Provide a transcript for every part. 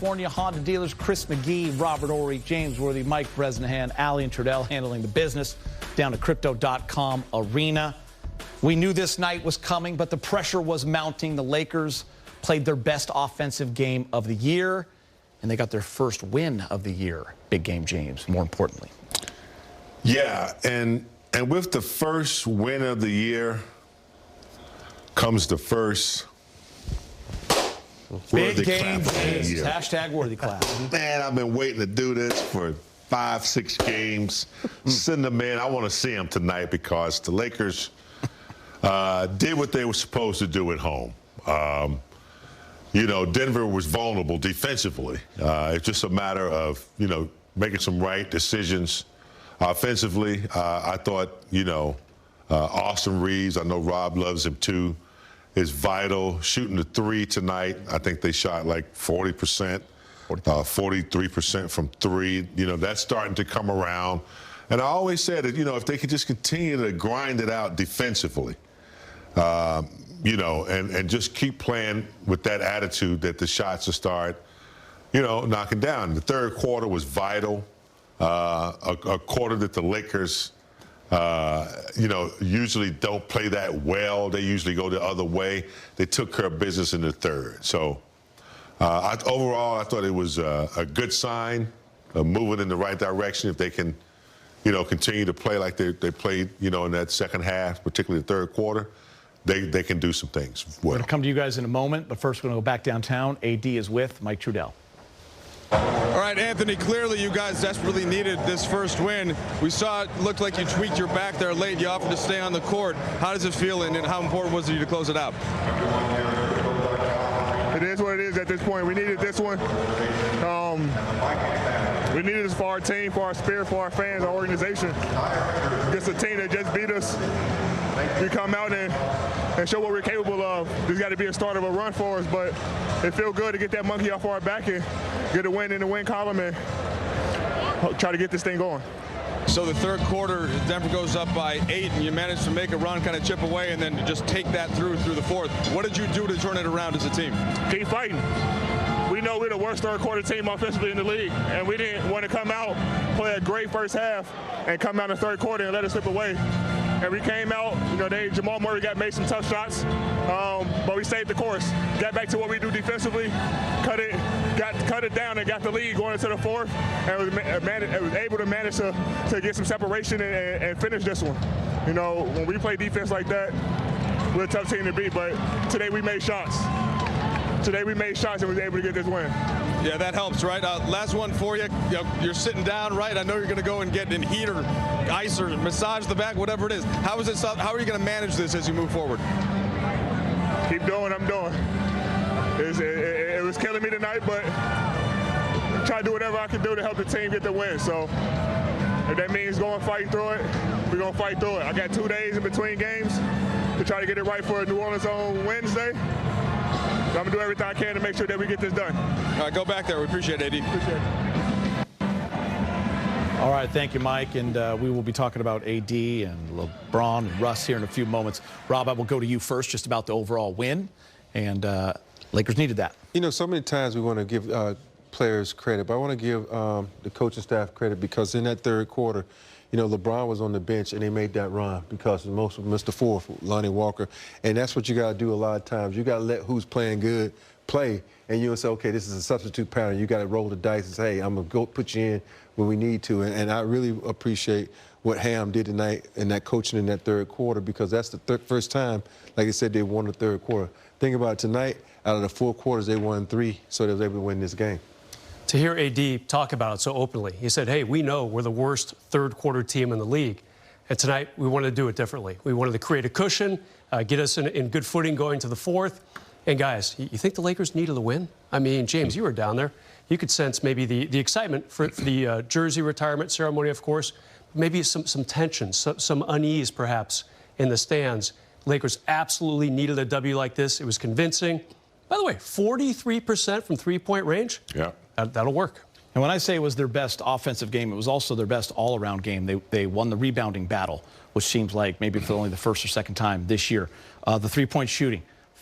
California Honda dealers, Chris McGee, Robert Ory, James Worthy, Mike Bresnahan, Allie and Trudell handling the business down to Crypto.com Arena. We knew this night was coming, but the pressure was mounting. The Lakers played their best offensive game of the year, and they got their first win of the year. Big game, James, more importantly. Yeah, and with the first win of the year comes the first big game, James. Hashtag worthy clap. Man, I've been waiting to do this for 5-6 games. Send them in. I want to see them tonight because the Lakers did what they were supposed to do at home. You know, Denver was vulnerable defensively. It's just a matter of, you know, making some right decisions. Offensively, I thought, you know, Austin Reeves, I know Rob loves him too, is vital. Shooting the three tonight, I think they shot like 40%, 43% from three. You know, that's starting to come around. And I always said that, you know, if they could just continue to grind it out defensively, you know, and just keep playing with that attitude that the shots will start, you know, knocking down. The third quarter was vital. A quarter that the Lakers, you know, usually don't play that well. They usually go the other way. They took care of business in the third. So overall, I thought it was a good sign, moving in the right direction. If they can, you know, continue to play like they played, you know, in that second half, particularly the third quarter, they can do some things well. We're going to come to you guys in a moment, but first we're going to go back downtown. AD is with Mike Trudell. All right, Anthony, clearly you guys desperately needed this first win. We saw it looked like you tweaked your back there late. You offered to stay on the court. How does it feel, and how important was it to close it out? It is what it is at this point. We needed this one. We needed this for our team, for our spirit, for our fans, our organization. Against a team that just beat us, we come out and show what we're capable of. There's got to be a start of a run for us, but it feels good to get that monkey off our back and get a win in the win column and try to get this thing going. So the third quarter, Denver goes up by 8, and you managed to make a run, kind of chip away, and then just take that through the fourth. What did you do to turn it around as a team? Keep fighting. We know we're the worst third quarter team offensively in the league, and we didn't want to come out, play a great first half, and come out in the third quarter and let us slip away. And we came out, you know, Jamal Murray made some tough shots, but we saved the course. Got back to what we do defensively, cut it down and got the lead going into the fourth, and was able to manage to get some separation and finish this one. You know, when we play defense like that, we're a tough team to beat, but today we made shots. Today we made shots and we were able to get this win. Yeah, that helps, right? Last one for you. You're sitting down, right? I know you're going to go and get in heat or ice or massage the back, whatever it is. How are you going to manage this as you move forward? Keep doing what I'm doing. It was killing me tonight, but try to do whatever I can do to help the team get the win. So if that means going to fight through it, we're going to fight through it. I got 2 days in between games to try to get it right for New Orleans on Wednesday. So I'm going to do everything I can to make sure that we get this done. All right, go back there. We appreciate it, AD. Appreciate it. All right, thank you, Mike. And we will be talking about AD and LeBron and Russ here in a few moments. Rob, I will go to you first just about the overall win. And Lakers needed that. You know, so many times we want to give players credit, but I want to give the coaching staff credit because in that third quarter, you know, LeBron was on the bench and they made that run because most of Mr. Fourth, Lonnie Walker. And that's what you got to do a lot of times. You got to let who's playing good play, and you'll say, okay, this is a substitute pattern. You got to roll the dice and say, hey, I'm going to go put you in when we need to. And I really appreciate what Ham did tonight and that coaching in that third quarter because that's the first time, like I said, they won the third quarter. Think about it, tonight, out of the 4 quarters, they won 3, so they was able to win this game. To hear AD talk about it so openly, he said, hey, we know we're the worst third-quarter team in the league. And tonight, we wanted to do it differently. We wanted to create a cushion, get us in good footing going to the fourth. And, guys, you think the Lakers needed a win? I mean, James, you were down there. You could sense maybe the excitement for the jersey retirement ceremony, of course. Maybe some tension, some unease, perhaps, in the stands. Lakers absolutely needed a W like this. It was convincing. By the way, 43% from three-point range. Yeah. That'll work. And when I say it was their best offensive game, it was also their best all-around game. They won the rebounding battle, which seems like maybe for only the first or second time this year. The three-point shooting,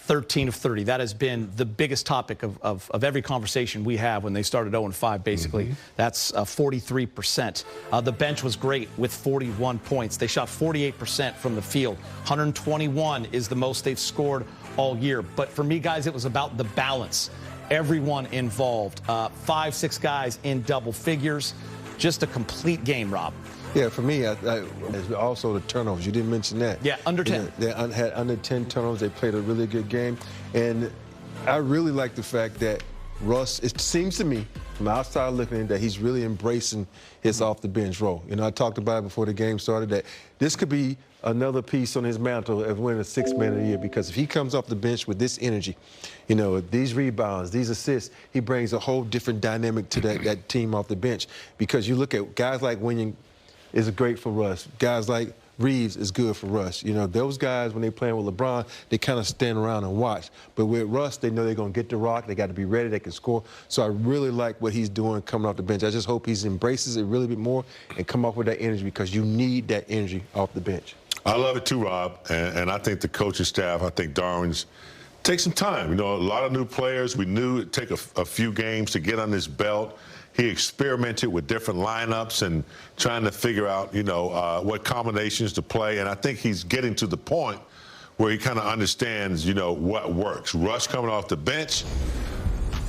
13 of 30. That has been the biggest topic of every conversation we have when they started 0-5, basically. That's 43%. The bench was great with 41 points. They shot 48% from the field. 121 is the most they've scored all year. But for me, guys, it was about the balance. Everyone involved. 5-6 guys in double figures. Just a complete game, Rob. Yeah, for me, also the turnovers. You didn't mention that. Yeah, under 10. They had under 10 turnovers. They played a really good game. And I really like the fact that Russ, it seems to me, from outside looking in, that he's really embracing his off-the-bench role. You know, I talked about it before the game started that this could be another piece on his mantle of winning a Sixth Man of the Year, because if he comes off the bench with this energy, you know, these rebounds, these assists, he brings a whole different dynamic to that team off the bench. Because you look at guys like Winning is great for Russ. Guys like Reeves is good for Russ. You know, those guys, when they're playing with LeBron, they kind of stand around and watch. But with Russ, they know they're going to get the rock. They got to be ready. They can score. So I really like what he's doing coming off the bench. I just hope he embraces it really bit more and come off with that energy, because you need that energy off the bench. I love it too, Rob. And I think the coaching staff, I think Darwin's take some time. You know, a lot of new players. We knew it'd take a few games to get on his belt. He experimented with different lineups and trying to figure out, you know, what combinations to play. And I think he's getting to the point where he kind of understands, you know, what works. Russ coming off the bench,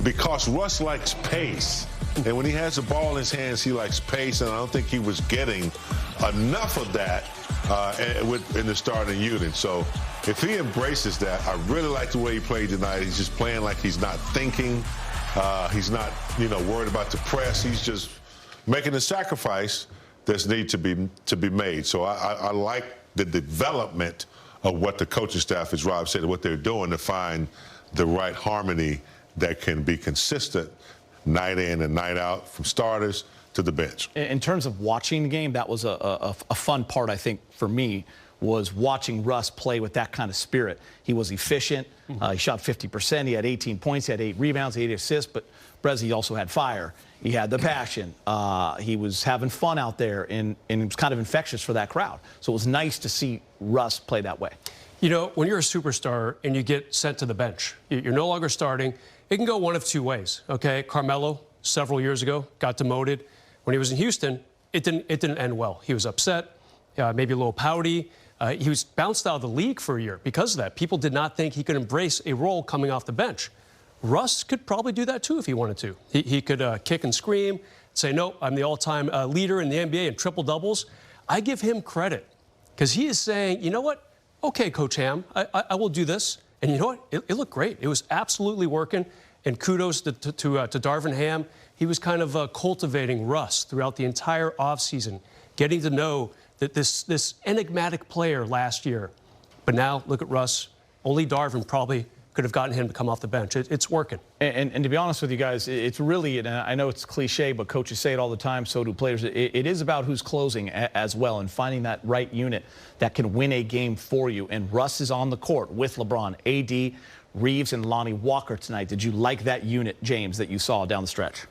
because Russ likes pace. And when he has the ball in his hands, he likes pace. And I don't think he was getting enough of that in the starting unit. So if he embraces that, I really like the way he played tonight. He's just playing like he's not thinking. He's not, you know, worried about the press. He's just making the sacrifice that's need to be made. So I like the development of what the coaching staff, as Rob said, what they're doing to find the right harmony that can be consistent night in and night out, from starters to the bench. In terms of watching the game, that was a fun part, I think, for me, was watching Russ play with that kind of spirit. He was efficient. He shot 50%. He had 18 points. He had 8 rebounds, 8 assists. But Brez, he also had fire. He had the passion. He was having fun out there, and it was kind of infectious for that crowd. So it was nice to see Russ play that way. You know, when you're a superstar and you get sent to the bench, you're no longer starting. It can go one of two ways, okay? Carmelo, several years ago, got demoted. When he was in Houston, it didn't end well. He was upset, maybe a little pouty. He was bounced out of the league for a year because of that. People did not think he could embrace a role coming off the bench. Russ could probably do that too if he wanted to. He could kick and scream, say, no, I'm the all-time leader in the NBA in triple-doubles. I give him credit because he is saying, you know what? Okay, Coach Ham, I will do this. And you know what? It looked great. It was absolutely working. And kudos to Darvin Ham. He was kind of cultivating Russ throughout the entire offseason, getting to know that this enigmatic player last year. But now, look at Russ. Only Darvin probably could have gotten him to come off the bench. It's working. And to be honest with you guys, it's really, and I know it's cliche, but coaches say it all the time, so do players. It is about who's closing as well and finding that right unit that can win a game for you. And Russ is on the court with LeBron, AD, Reeves, and Lonnie Walker tonight. Did you like that unit, James, that you saw down the stretch?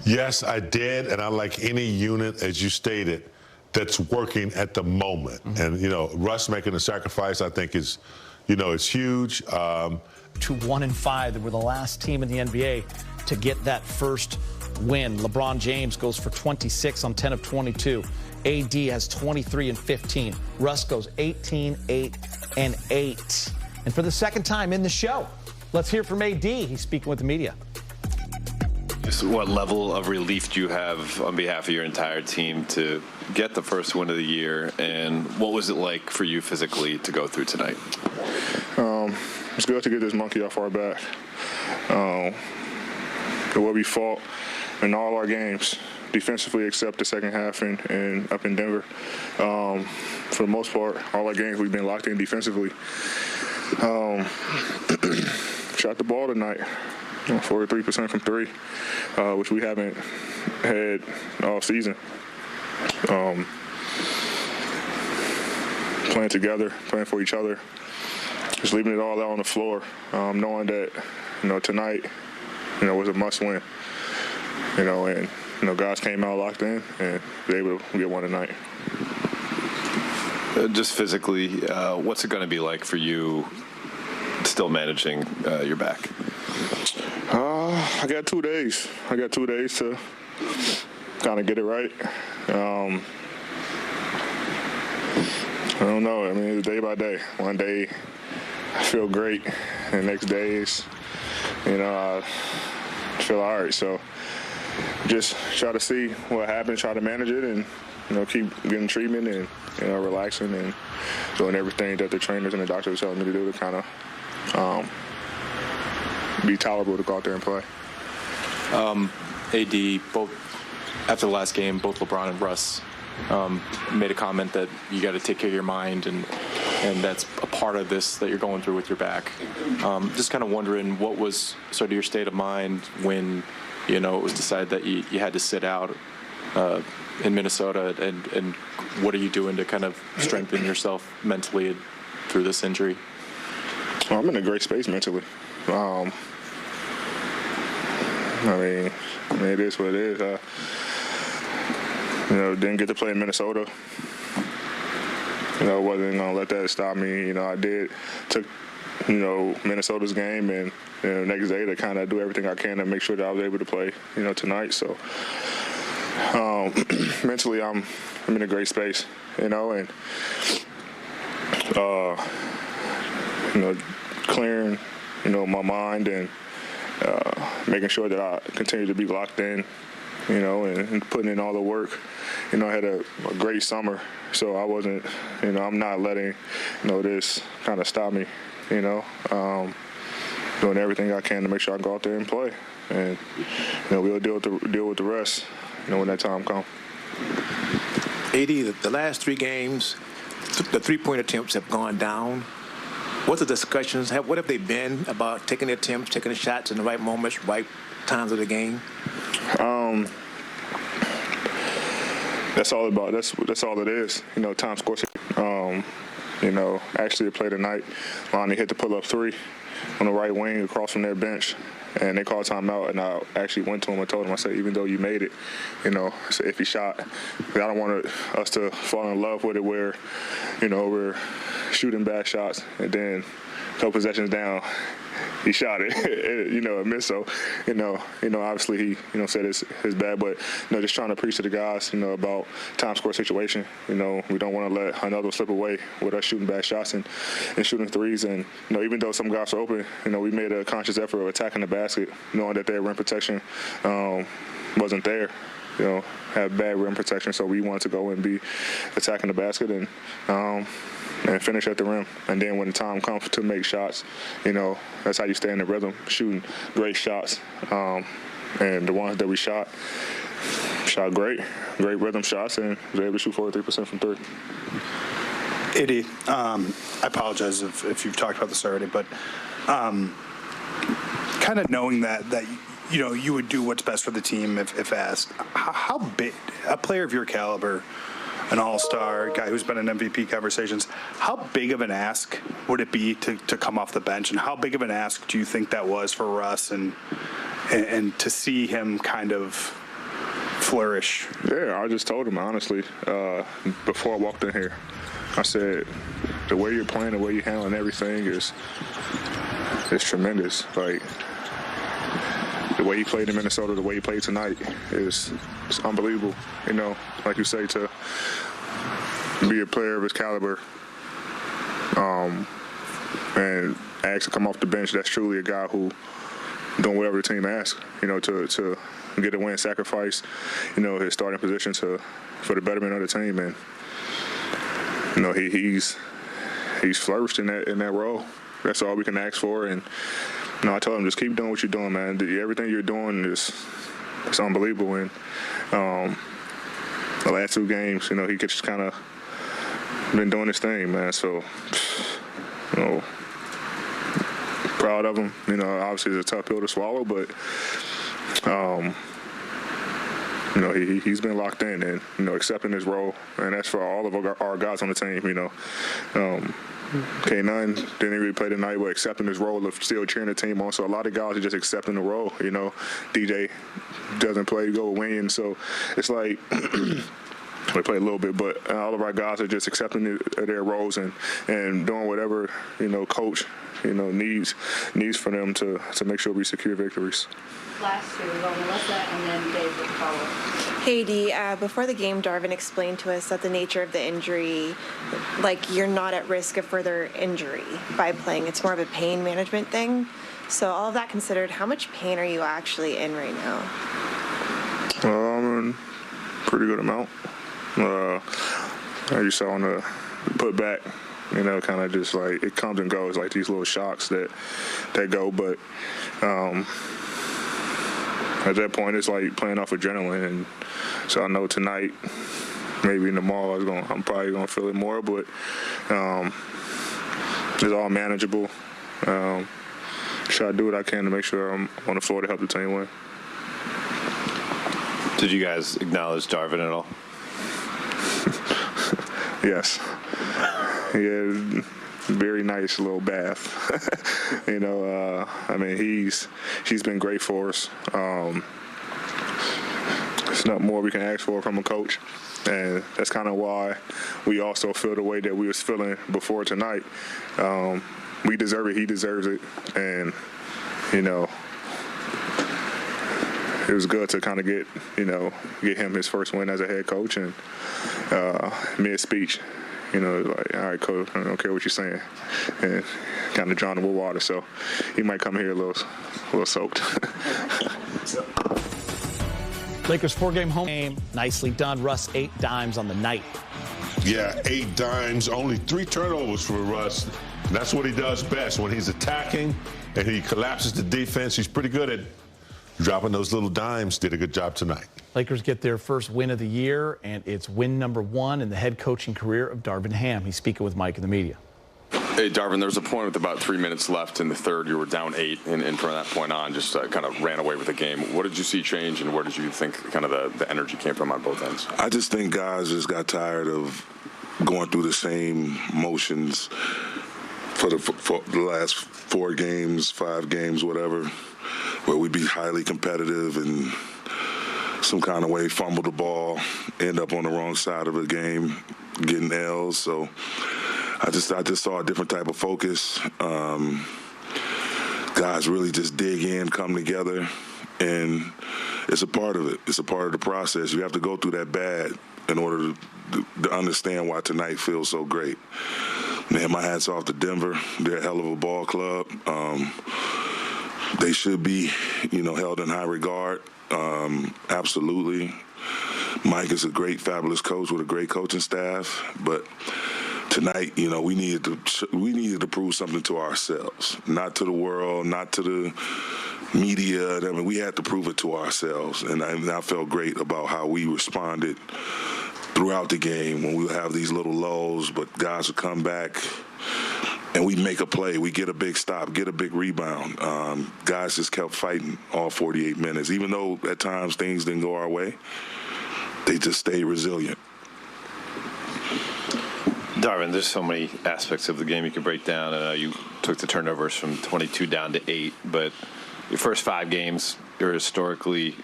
Yes, I did, and I like any unit, as you stated, that's working at the moment. And, you know, Russ making a sacrifice, I think, is, you know, it's huge. To 1-5, they were the last team in the NBA to get that first win. LeBron James goes for 26 on 10 of 22. AD has 23 and 15. Russ goes 18, 8, and 8. And for the second time in the show, let's hear from AD. He's speaking with the media. Just what level of relief do you have on behalf of your entire team to get the first win of the year, and what was it like for you physically to go through tonight? It's good to get this monkey off our back. The way we fought in all our games, defensively except the second half and up in Denver. For the most part, all our games we've been locked in defensively. Shot the ball tonight, 43% from 3, which we haven't had all season. Playing together, playing for each other, just leaving it all out on the floor, knowing that, you know, tonight, you know, was a must-win. You know, and, you know, guys came out locked in and were able to get one tonight. Just physically, what's it going to be like for you to still managing your back? I got 2 days. I got 2 days to kind of get it right. I don't know. I mean, it's day by day. One day I feel great, and the next day is, I feel all right. So just try to see what happens, try to manage it, and, keep getting treatment and, relaxing and doing everything that the trainers and the doctors tell me to do to kind of be tolerable to go out there and play. AD, both after the last game, both LeBron and Russ made a comment that you got to take care of your mind, and that's a part of this that you're going through with your back. Just kind of wondering what was sort of your state of mind when, it was decided that you had to sit out in Minnesota, and what are you doing to kind of strengthen yourself mentally through this injury? Well, I'm in a great space mentally. I mean, it is what it is. Didn't get to play in Minnesota. Wasn't going to let that stop me. I took Minnesota's game, and the next day to kind of do everything I can to make sure that I was able to play, tonight. So mentally, I'm in a great space, and clearing, my mind and making sure that I continue to be locked in, and putting in all the work. I had a great summer, so I wasn't, I'm not letting, this kind of stop me, doing everything I can to make sure I go out there and play. And, we'll deal with the rest, when that time comes. AD, the last 3 games, the three-point attempts have gone down. What are the discussions? What have they been about taking the attempts, taking the shots in the right moments, right times of the game? That's all about. That's all it is. Time scores. Actually, the play tonight, Lonnie hit the pull-up 3 on the right wing across from their bench, and they called timeout. And I actually went to him and told him, I said, even though you made it, it's an iffy shot. I don't want us to fall in love with it where, we're shooting bad shots, and then a couple possessions down, he shot it, it missed. So, obviously he, said it's bad, but, just trying to preach to the guys, about time score situation. We don't want to let another slip away with us shooting bad shots and shooting threes. And, even though some guys are open, we made a conscious effort of attacking the basket, knowing that their rim protection wasn't there. Have bad rim protection, so we wanted to go and be attacking the basket and finish at the rim. And then when the time comes to make shots, that's how you stay in the rhythm, shooting great shots. And the ones that we shot great rhythm shots, and was able to shoot 43% from 3. AD, I apologize if you've talked about this already, but kind of knowing that you would do what's best for the team if asked. How big, a player of your caliber, an all-star, guy who's been in MVP conversations, how big of an ask would it be to come off the bench? And how big of an ask do you think that was for Russ and to see him kind of flourish? Yeah, I just told him, honestly, before I walked in here, I said, the way you're playing, the way you're handling everything is tremendous. Like, the way he played in Minnesota, the way he played tonight is unbelievable. Like you say, to be a player of his caliber and ask to come off the bench, that's truly a guy who doing whatever the team asks, to get a win, sacrifice, his starting position for the betterment of the team. And, he's flourished in that role. That's all we can ask for. And, I told him, just keep doing what you're doing, man. Everything you're doing it's unbelievable. And the last 2 games, he just kind of been doing his thing, man. So, proud of him. Obviously it's a tough pill to swallow, but he's been locked in and accepting his role, and that's for all of our guys on the team. K9 didn't really play tonight, but accepting his role of still cheering the team on. So a lot of guys are just accepting the role. DJ doesn't play, go with Wayne. So it's like we play a little bit, but all of our guys are just accepting their roles and doing whatever coach needs for them to make sure we secure victories. Last two, we'll go Melissa and then Dave with the follow-up. Hey, Dee, before the game, Darvin explained to us that the nature of the injury, like you're not at risk of further injury by playing. It's more of a pain management thing. So all of that considered, how much pain are you actually in right now? I'm in pretty good amount. I just saw on the putback, kind of just like it comes and goes, like these little shocks that go. But at that point, it's like playing off adrenaline, and so I know tonight, maybe tomorrow, I'm probably gonna feel it more, but it's all manageable. Try to do what I can to make sure I'm on the floor to help the team win. Did you guys acknowledge Darvin at all? Yes. Yeah, very nice little bath. He's been great for us. There's not more we can ask for from a coach. And that's kind of why we also feel the way that we was feeling before tonight. We deserve it. He deserves it. And, it was good to kind of get him his first win as a head coach. And mid-speech, like, all right, coach, I don't care what you're saying. And kind of drawn him with water. So he might come here a little soaked. Lakers 4-game home game. Nicely done. Russ, 8 dimes on the night. Yeah, 8 dimes, only 3 turnovers for Russ. And that's what he does best. When he's attacking and he collapses the defense, he's pretty good at dropping those little dimes. Did a good job tonight. Lakers get their first win of the year, and it's win number 1 in the head coaching career of Darvin Ham. He's speaking with Mike in the media. Hey, Darvin, there was a point with about 3 minutes left in the third. You were down 8, and from that point on, just kind of ran away with the game. What did you see change, and where did you think kind of the energy came from on both ends? I just think guys just got tired of going through the same motions for the last 4 games, 5 games, whatever, where we'd be highly competitive and some kind of way fumble the ball, end up on the wrong side of the game, getting L's. So I just saw a different type of focus. Guys really just dig in, come together, and it's a part of it. It's a part of the process. You have to go through that bad in order to understand why tonight feels so great. Man, my hat's off to Denver. They're a hell of a ball club. They should be, held in high regard. Absolutely. Mike is a great, fabulous coach with a great coaching staff. But tonight, we needed to prove something to ourselves, not to the world, not to the media. I mean, we had to prove it to ourselves, and I felt great about how we responded throughout the game when we would have these little lulls, but guys would come back and we make a play. We get a big stop, get a big rebound. Guys just kept fighting all 48 minutes. Even though at times things didn't go our way, they just stayed resilient. Darvin, there's so many aspects of the game you can break down. I know you took the turnovers from 22 down to 8, but your first 5 games, you're historically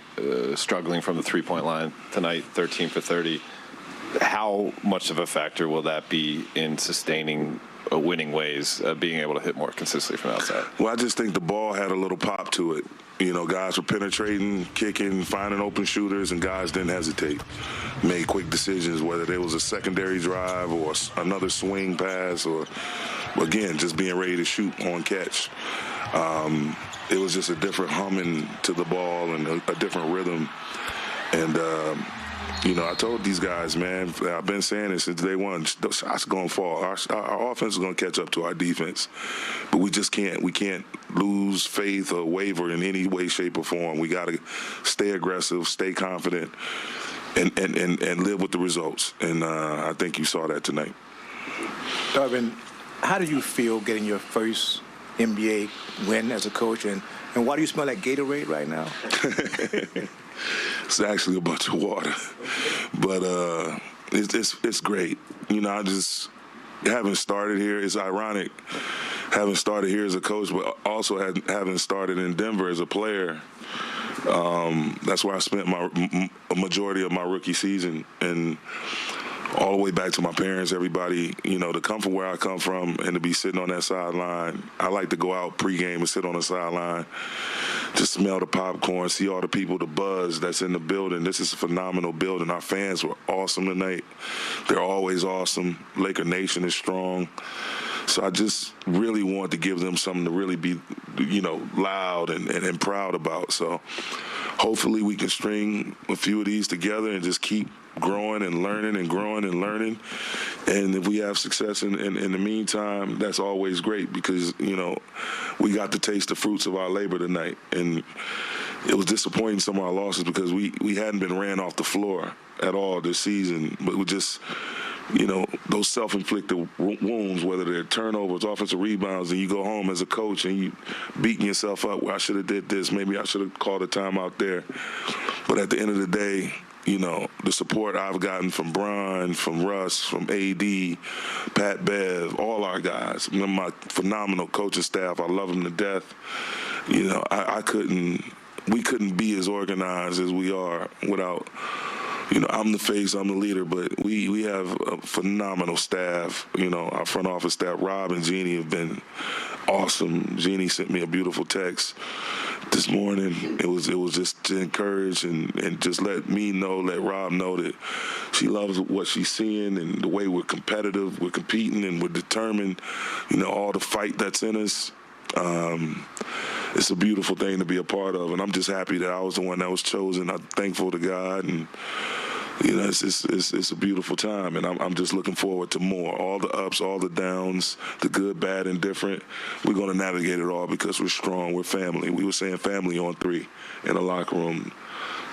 struggling from the three-point line. Tonight, 13 for 30. How much of a factor will that be in sustaining winning ways, being able to hit more consistently from outside? Well, I just think the ball had a little pop to it. Guys were penetrating, kicking, finding open shooters, and guys didn't hesitate. Made quick decisions, whether there was a secondary drive or another swing pass or, again, just being ready to shoot on catch. It was just a different humming to the ball and a different rhythm. And, I told these guys, man, I've been saying it since day one, those shots going to fall. Our offense is going to catch up to our defense. But we can't lose faith or waver in any way, shape, or form. We got to stay aggressive, stay confident, and live with the results. And I think you saw that tonight. Darvin, how do you feel getting your first NBA win as a coach? And why do you smell like Gatorade right now? It's actually a bunch of water, but it's great. I just haven't started here. It's ironic having started here as a coach, but also having started in Denver as a player. That's where I spent a majority of my rookie season, and all the way back to my parents, everybody, to come from where I come from and to be sitting on that sideline. I like to go out pregame and sit on the sideline, just smell the popcorn, see all the people, the buzz that's in the building. This is a phenomenal building. Our fans were awesome tonight. They're always awesome. Laker Nation is strong. So I just really want to give them something to really be, loud and proud about. So hopefully we can string a few of these together and just keep growing and learning and growing and learning. And if we have success in the meantime, that's always great because, we got to taste the fruits of our labor tonight. And it was disappointing, some of our losses, because we hadn't been ran off the floor at all this season. But we just, those self-inflicted wounds, whether they're turnovers, offensive rebounds, and you go home as a coach and you beating yourself up, well, I should have did this, maybe I should have called a timeout there. But at the end of the day, the support I've gotten from Bron, from Russ, from AD, Pat Bev, all our guys, my phenomenal coaching staff, I love them to death. We couldn't be as organized as we are without, I'm the face, I'm the leader, but we have a phenomenal staff. Our front office staff, Rob and Jeannie, have been awesome. Jeannie sent me a beautiful text this morning. It was just to encourage and just let Rob know that she loves what she's seeing and the way we're competitive, we're competing, and we're determined, all the fight that's in us. It's a beautiful thing to be a part of, and I'm just happy that I was the one that was chosen. I'm thankful to God, and it's a beautiful time, and I'm just looking forward to more. All the ups, all the downs, the good, bad, and different. We're going to navigate it all because we're strong. We're family. We were saying family on 3 in the locker room.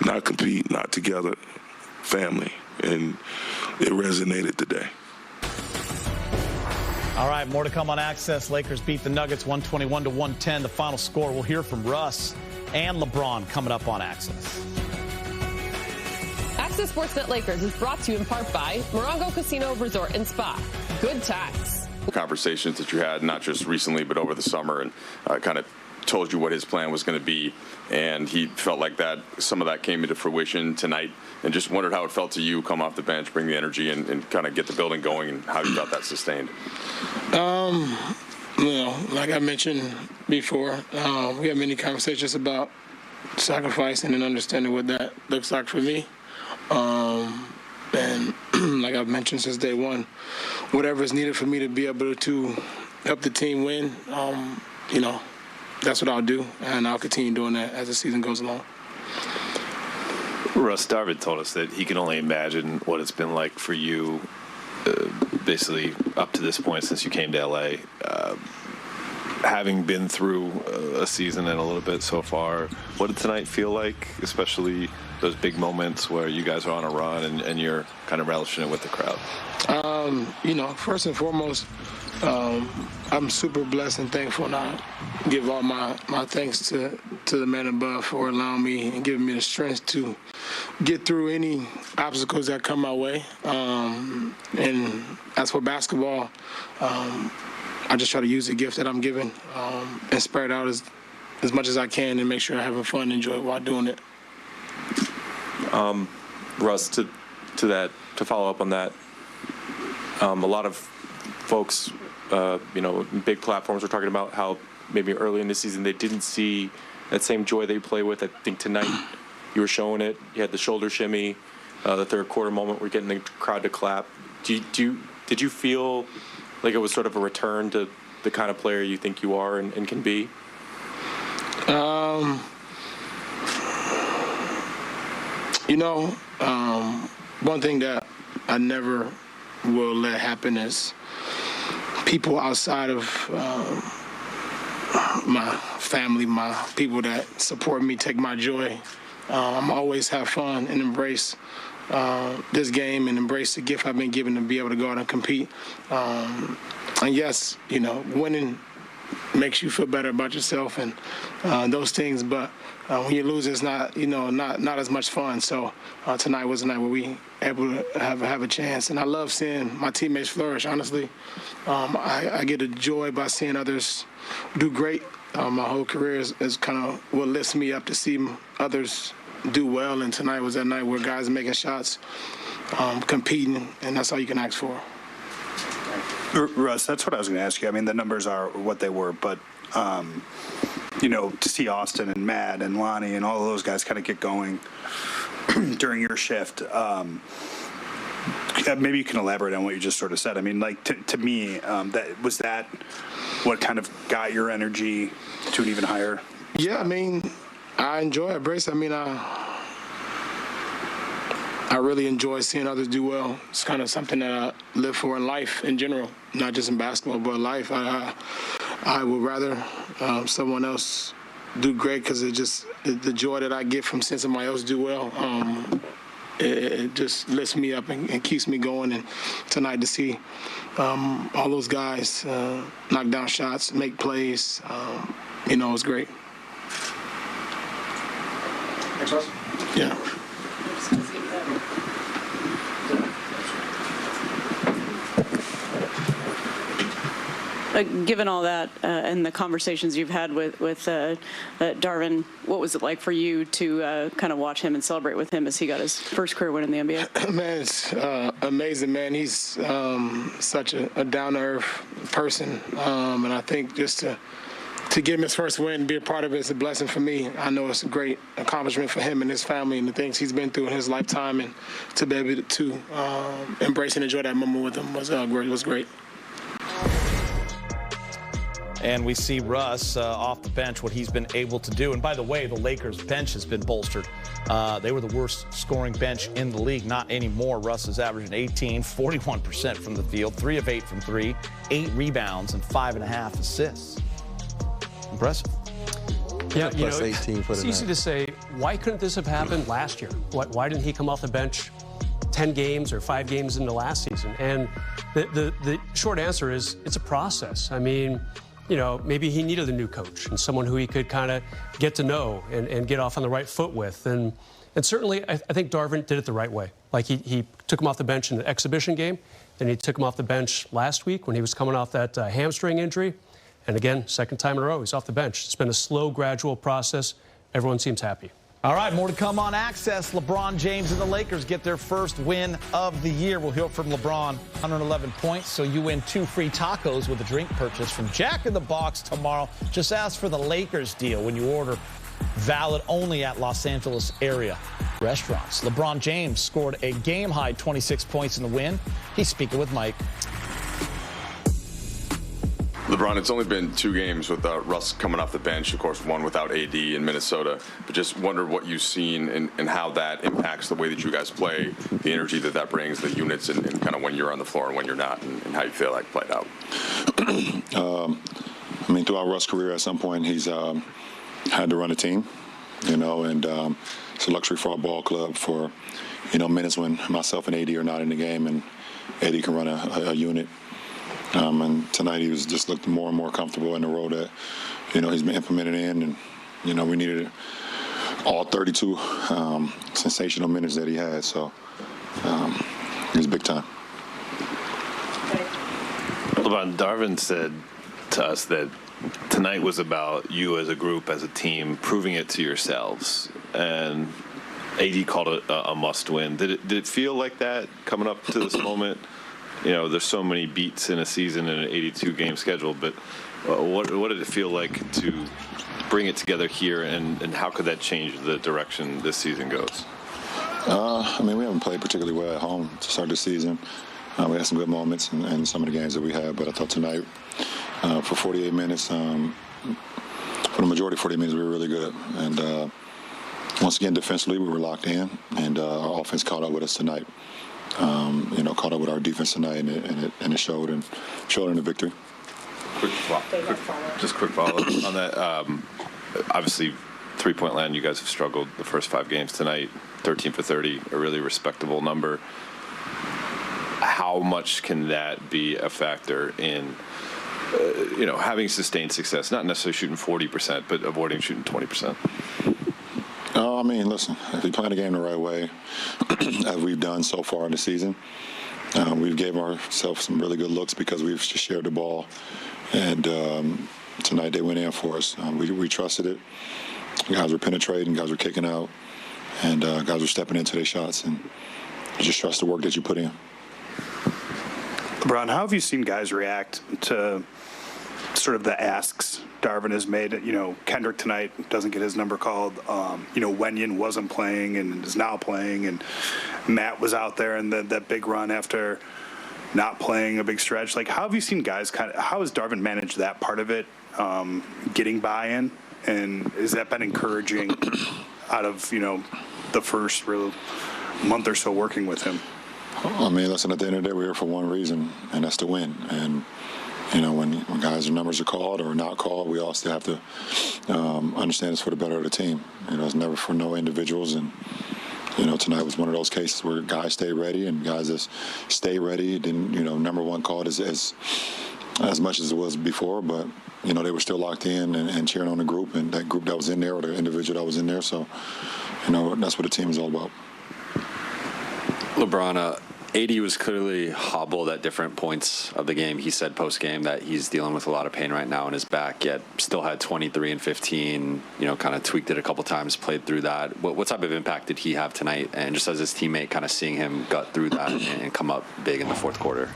Not compete, not together, family, and it resonated today. All right, more to come on Access. Lakers beat the Nuggets 121-110. The final score. We'll hear from Russ and LeBron coming up on Access. Access Sportsnet Lakers is brought to you in part by Morongo Casino Resort and Spa. Good times. Conversations that you had, not just recently, but over the summer, and kind of told you what his plan was going to be, and he felt like that some of that came into fruition tonight, and just wondered how it felt to you come off the bench, bring the energy, and kind of get the building going, and how you got that sustained. Like I mentioned before, we had many conversations about sacrificing and understanding what that looks like for me. And like I've mentioned since day one, whatever is needed for me to be able to help the team win, that's what I'll do, and I'll continue doing that as the season goes along. Russ, Darvin told us that he can only imagine what it's been like for you, basically up to this point since you came to L.A., having been through a season and a little bit so far. What did tonight feel like, especially those big moments where you guys are on a run and you're kind of relishing it with the crowd? First and foremost, I'm super blessed and thankful, and I give all my thanks to the man above for allowing me and giving me the strength to get through any obstacles that come my way. And as for basketball, I just try to use the gift that I'm given and spread it out as much as I can and make sure I'm having fun and enjoy it while doing it. Russ, to follow up on that, a lot of folks, big platforms were talking about how maybe early in the season they didn't see that same joy they play with. I think tonight you were showing it. You had the shoulder shimmy, the third quarter moment where you're getting the crowd to clap. Did you feel like it was sort of a return to the kind of player you think you are and can be? One thing that I never will let happen is people outside of my family, my people that support me, take my joy. I'm always have fun and embrace this game and embrace the gift I've been given to be able to go out and compete. And yes, winning makes you feel better about yourself and those things, but when you lose, it's not as much fun. So tonight was a night where we able to have a chance, and I love seeing my teammates flourish. Honestly, I get a joy by seeing others do great. My whole career is kind of what lifts me up to see others do well, and tonight was that night where guys are making shots, competing, and that's all you can ask for. Russ, that's what I was going to ask you. I mean, the numbers are what they were, but you know, to see Austin and Matt and Lonnie and all of those guys kind of get going during your shift, maybe you can elaborate on what you just sort of said. I mean, like to me, that what kind of got your energy to an even higher spot? Yeah, I mean, I enjoy it, Brace. I mean, I really enjoy seeing others do well. It's kind of something that I live for in life in general, not just in basketball, but life. I would rather someone else do great because it just the joy that I get from seeing somebody else do well. It just lifts me up and keeps me going. And tonight to see all those guys knock down shots, make plays, you know, it was great. Thanks, Russ. Yeah. Given all that and the conversations you've had with Darvin, what was it like for you to kind of watch him and celebrate with him as he got his first career win in the NBA? Man, it's amazing, man. He's such a down-to-earth person, and I think just to give him his first win and be a part of it is a blessing for me. I know it's a great accomplishment for him and his family and the things he's been through in his lifetime, and to be able to embrace and enjoy that moment with him was great. It was great. And we see Russ off the bench, what he's been able to do. And by the way, the Lakers bench has been bolstered. They were the worst scoring bench in the league. Not anymore. Russ is averaging 18, 41% from the field, 3 of 8 from 3, 8 rebounds, and 5.5 assists. Impressive. Yeah, you Plus know, 18 for it's easy to say, why couldn't this have happened last year? Why didn't he come off the bench 10 games or 5 games into last season? And the short answer is it's a process. I mean, you know, maybe he needed a new coach and someone who he could kind of get to know and get off on the right foot with. And certainly, I think Darvin did it the right way. Like, he took him off the bench in the exhibition game, then he took him off the bench last week when he was coming off that hamstring injury. And again, second time in a row, he's off the bench. It's been a slow, gradual process. Everyone seems happy. All right, more to come on Access. LeBron James and the Lakers get their first win of the year. We'll hear from LeBron. 111 points, so you win 2 free tacos with a drink purchase from Jack in the Box tomorrow. Just ask for the Lakers deal when you order. Valid only at Los Angeles area restaurants. LeBron James scored a game-high 26 points in the win. He's speaking with Mike. LeBron, it's only been 2 games with Russ coming off the bench, of course, 1 without AD in Minnesota. But just wonder what you've seen and how that impacts the way that you guys play, the energy that brings, the units, and kind of when you're on the floor and when you're not, and how you feel like played out. I mean, throughout Russ' career, at some point, he's had to run a team, you know, and it's a luxury for our ball club for, you know, minutes when myself and AD are not in the game, and AD can run a unit. And tonight he was just looked more and more comfortable in the role that, you know, he's been implemented in. And, you know, we needed all 32 sensational minutes that he had. So he was big time. LeBron, Darvin said to us that tonight was about you as a group, as a team, proving it to yourselves. And AD called it a must-win. Did it feel like that coming up to this moment? You know, there's so many beats in a season in an 82-game schedule, but what did it feel like to bring it together here, and how could that change the direction this season goes? I mean, we haven't played particularly well at home to start the season. We had some good moments in some of the games that we had, but I thought tonight, for 48 minutes, for the majority of 48 minutes, we were really good. And once again, defensively, we were locked in, and our offense caught up with us tonight. You know, caught up with our defense tonight, and it showed in the victory. Quick follow-up on that. Obviously, three-point land, you guys have struggled the first 5 games tonight. 13 for 30, a really respectable number. How much can that be a factor in, you know, having sustained success? Not necessarily shooting 40%, but avoiding shooting 20%. I mean, listen, if we play the game the right way, as we've done so far in the season, we've gave ourselves some really good looks because we've just shared the ball. And tonight they went in for us. We trusted it. Guys were penetrating, guys were kicking out. and guys were stepping into their shots, and you just trust the work that you put in. LeBron, how have you seen guys react to sort of the asks Darvin has made? You know, Kendrick tonight doesn't get his number called. You know, Wenyen wasn't playing and is now playing, and Matt was out there in that big run after not playing a big stretch. Like, how have you seen guys how has Darvin managed that part of it, getting buy-in, and has that been encouraging out of, you know, the first real month or so working with him? I mean, listen, at the end of the day, we're here for one reason, and that's to win. And, you know, when guys' numbers are called or not called, we all still have to understand it's for the better of the team. You know, it's never for no individuals. And, you know, tonight was one of those cases where guys stay ready, and guys that stay ready didn't, you know, number one called as much as it was before, but, you know, they were still locked in and cheering on the group, and that group that was in there, or the individual that was in there. So, you know, that's what the team is all about. LeBron, AD was clearly hobbled at different points of the game. He said post-game that he's dealing with a lot of pain right now in his back, yet still had 23 and 15, you know, kind of tweaked it a couple times, played through that. What type of impact did he have tonight? And just as his teammate, kind of seeing him gut through that and come up big in the fourth quarter?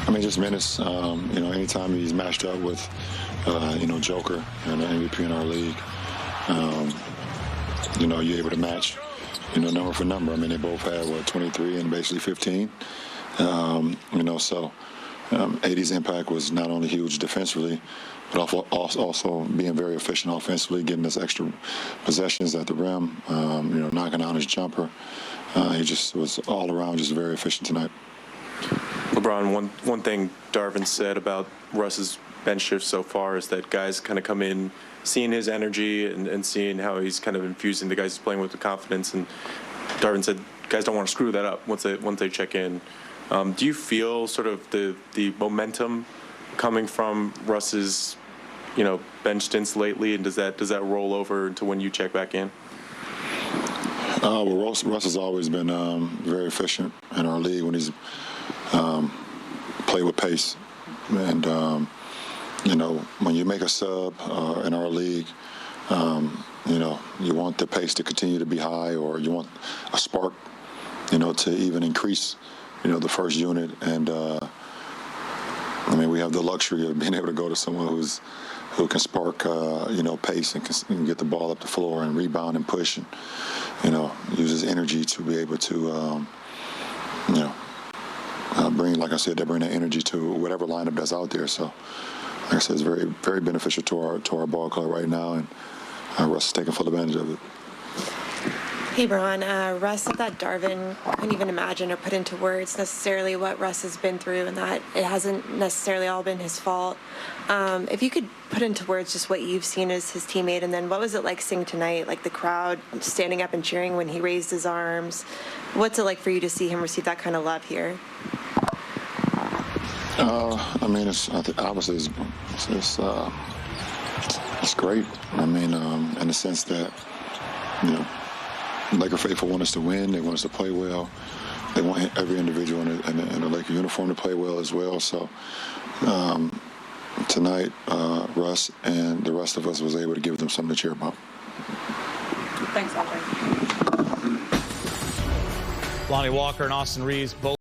I mean, just minutes. You know, anytime he's matched up with, you know, Joker and the MVP in our league, you know, you're able to match, you know, number for number. I mean, they both had, 23 and basically 15. You know, so AD's impact was not only huge defensively, but also being very efficient offensively, getting us extra possessions at the rim, you know, knocking out his jumper. He just was all around just very efficient tonight. LeBron, one thing Darvin said about Russ's bench shift so far is that guys kind of come in seeing his energy and seeing how he's kind of infusing the guys he's playing with the confidence. And Darvin said guys don't want to screw that up once they check in. Do you feel sort of the momentum coming from Russ's, you know, bench stints lately, and does that roll over into when you check back in? Well, Russ has always been very efficient in our league when he's played with pace. And, you know, when you make a sub in our league, you know, you want the pace to continue to be high, or you want a spark, you know, to even increase, you know, the first unit. And, I mean, we have the luxury of being able to go to someone who can spark, you know, pace and can get the ball up the floor and rebound and push, and, you know, use his energy to be able to, you know, bring, like I said, they bring that energy to whatever lineup that's out there. So, like I said, it's very, very beneficial to our ball club right now, and Russ is taking full advantage of it. Hey, Bron. Russ said that Darvin couldn't even imagine or put into words necessarily what Russ has been through, and that it hasn't necessarily all been his fault. If you could put into words just what you've seen as his teammate, and then what was it like seeing tonight, like the crowd standing up and cheering when he raised his arms? What's it like for you to see him receive that kind of love here? I mean, obviously it's great. I mean, in the sense that, you know, Laker faithful want us to win. They want us to play well. They want every individual in the Laker uniform to play well as well. So tonight, Russ and the rest of us was able to give them something to cheer about. Thanks, Andre. Lonnie Walker and Austin Reeves both